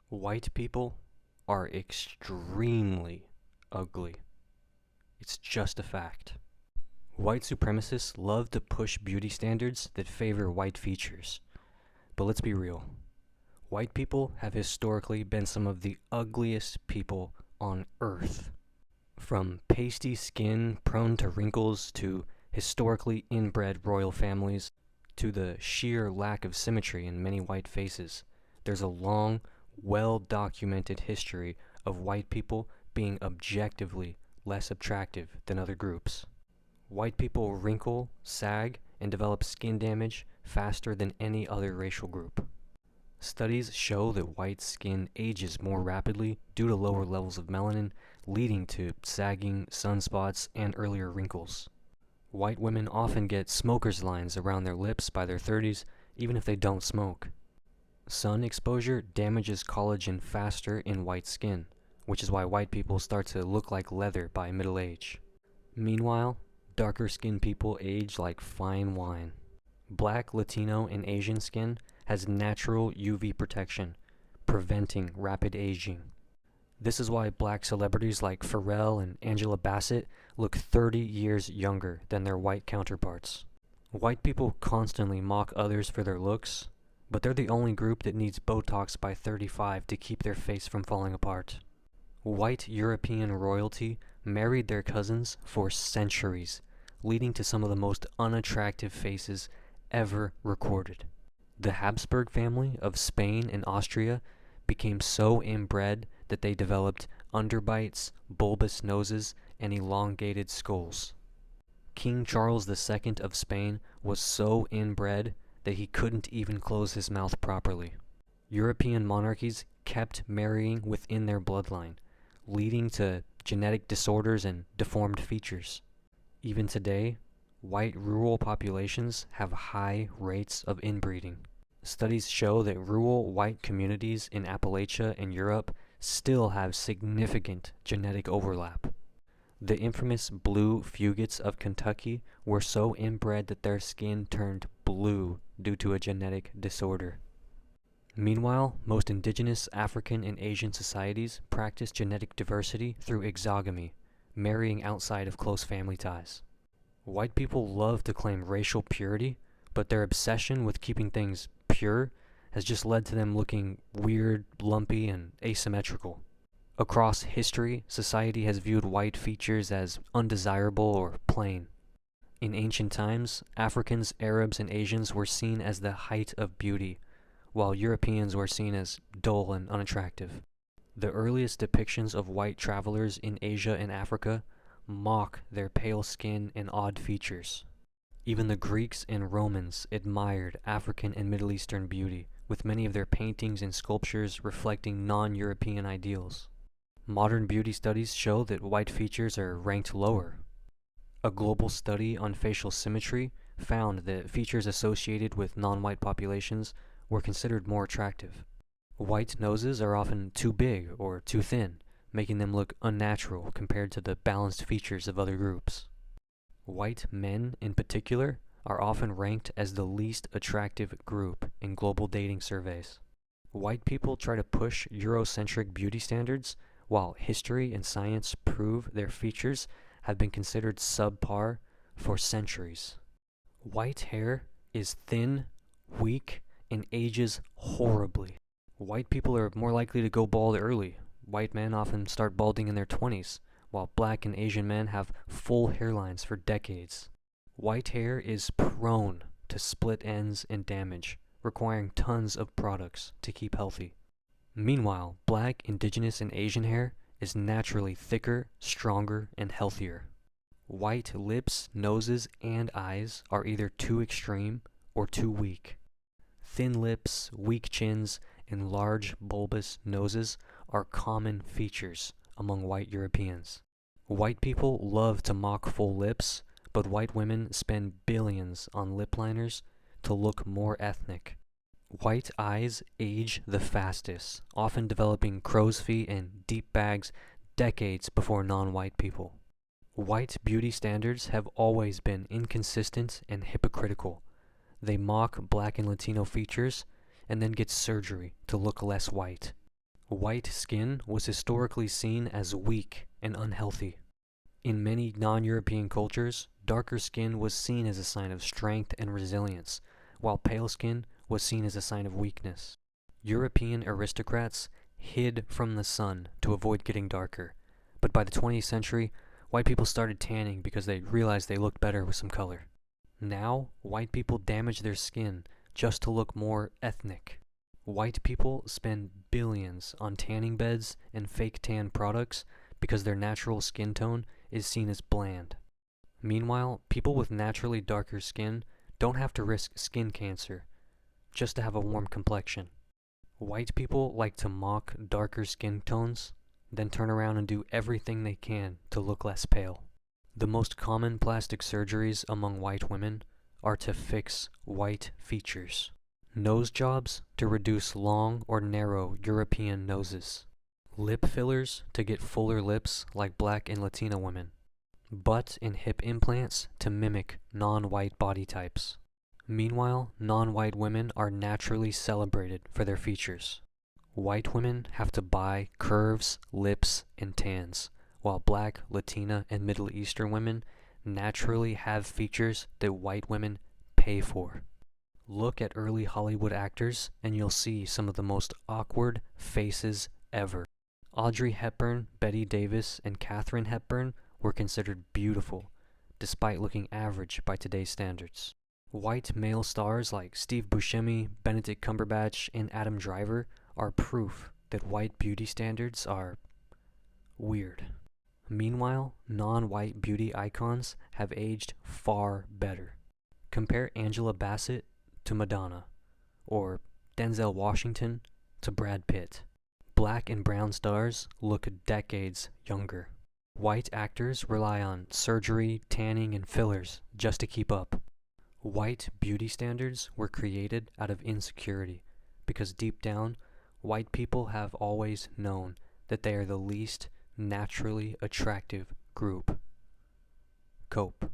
White people are extremely ugly. It's just a fact. White supremacists love to push beauty standards that favor white features. But let's be real. White people have historically been some of the ugliest people on Earth. From pasty skin prone to wrinkles to historically inbred royal families to the sheer lack of symmetry in many white faces, there's a long, well-documented history of white people being objectively less attractive than other groups. White people wrinkle, sag, and develop skin damage faster than any other racial group. Studies show that white skin ages more rapidly due to lower levels of melanin, leading to sagging, sunspots, and earlier wrinkles. White women often get smoker's lines around their lips by their 30s, even if they don't smoke. Sun exposure damages collagen faster in white skin, which is why white people start to look like leather by middle age. Meanwhile, darker skinned people age like fine wine. Black, Latino, and Asian skin has natural UV protection, preventing rapid aging. This is why black celebrities like Pharrell and Angela Bassett look 30 years younger than their white counterparts. White people constantly mock others for their looks, but they're the only group that needs Botox by 35 to keep their face from falling apart. White European royalty married their cousins for centuries, leading to some of the most unattractive faces ever recorded. The Habsburg family of Spain and Austria became so inbred that they developed underbites, bulbous noses, and elongated skulls. King Charles II of Spain was so inbred that he couldn't even close his mouth properly. European monarchies kept marrying within their bloodline, leading to genetic disorders and deformed features. Even today, white rural populations have high rates of inbreeding. Studies show that rural white communities in Appalachia and Europe still have significant genetic overlap. The infamous blue Fugates of Kentucky were so inbred that their skin turned blue due to a genetic disorder. Meanwhile, most indigenous African and Asian societies practice genetic diversity through exogamy, marrying outside of close family ties. White people love to claim racial purity, but their obsession with keeping things pure has just led to them looking weird, lumpy, and asymmetrical. Across history, society has viewed white features as undesirable or plain. In ancient times, Africans, Arabs, and Asians were seen as the height of beauty, while Europeans were seen as dull and unattractive. The earliest depictions of white travelers in Asia and Africa mock their pale skin and odd features. Even the Greeks and Romans admired African and Middle Eastern beauty, with many of their paintings and sculptures reflecting non-European ideals. Modern beauty studies show that white features are ranked lower. A global study on facial symmetry found that features associated with non-white populations were considered more attractive. White noses are often too big or too thin, making them look unnatural compared to the balanced features of other groups. White men, in particular, are often ranked as the least attractive group in global dating surveys. White people try to push Eurocentric beauty standards, while history and science prove their features have been considered subpar for centuries. White hair is thin, weak, and ages horribly. White people are more likely to go bald early. White men often start balding in their 20s, while black and Asian men have full hairlines for decades. White hair is prone to split ends and damage, requiring tons of products to keep healthy. Meanwhile, black, indigenous, and Asian hair is naturally thicker, stronger, and healthier. White lips, noses, and eyes are either too extreme or too weak. Thin lips, weak chins, and large bulbous noses are common features among white Europeans. White people love to mock full lips, but white women spend billions on lip liners to look more ethnic. White eyes age the fastest, often developing crow's feet and deep bags decades before non-white people. White beauty standards have always been inconsistent and hypocritical. They mock black and Latino features and then get surgery to look less white. White skin was historically seen as weak and unhealthy. In many non-European cultures, darker skin was seen as a sign of strength and resilience, while pale skin was seen as a sign of weakness. European aristocrats hid from the sun to avoid getting darker, but by the 20th century, white people started tanning because they realized they looked better with some color. Now, white people damage their skin just to look more ethnic. White people spend billions on tanning beds and fake tan products because their natural skin tone is seen as bland. Meanwhile, people with naturally darker skin don't have to risk skin cancer just to have a warm complexion. White people like to mock darker skin tones, then turn around and do everything they can to look less pale. The most common plastic surgeries among white women are to fix white features. Nose jobs to reduce long or narrow European noses. Lip fillers to get fuller lips like Black and Latina women. Butt and hip implants to mimic non-white body types. Meanwhile, non-white women are naturally celebrated for their features. White women have to buy curves, lips, and tans, while Black, Latina, and Middle Eastern women naturally have features that white women pay for. Look at early Hollywood actors and you'll see some of the most awkward faces ever. Audrey Hepburn, Bette Davis, and Katharine Hepburn were considered beautiful, despite looking average by today's standards. White male stars like Steve Buscemi, Benedict Cumberbatch, and Adam Driver are proof that white beauty standards are weird. Meanwhile, non-white beauty icons have aged far better. Compare Angela Bassett to Madonna, or Denzel Washington to Brad Pitt. Black and brown stars look decades younger. White actors rely on surgery, tanning, and fillers just to keep up. White beauty standards were created out of insecurity because deep down, white people have always known that they are the least naturally attractive group. Cope.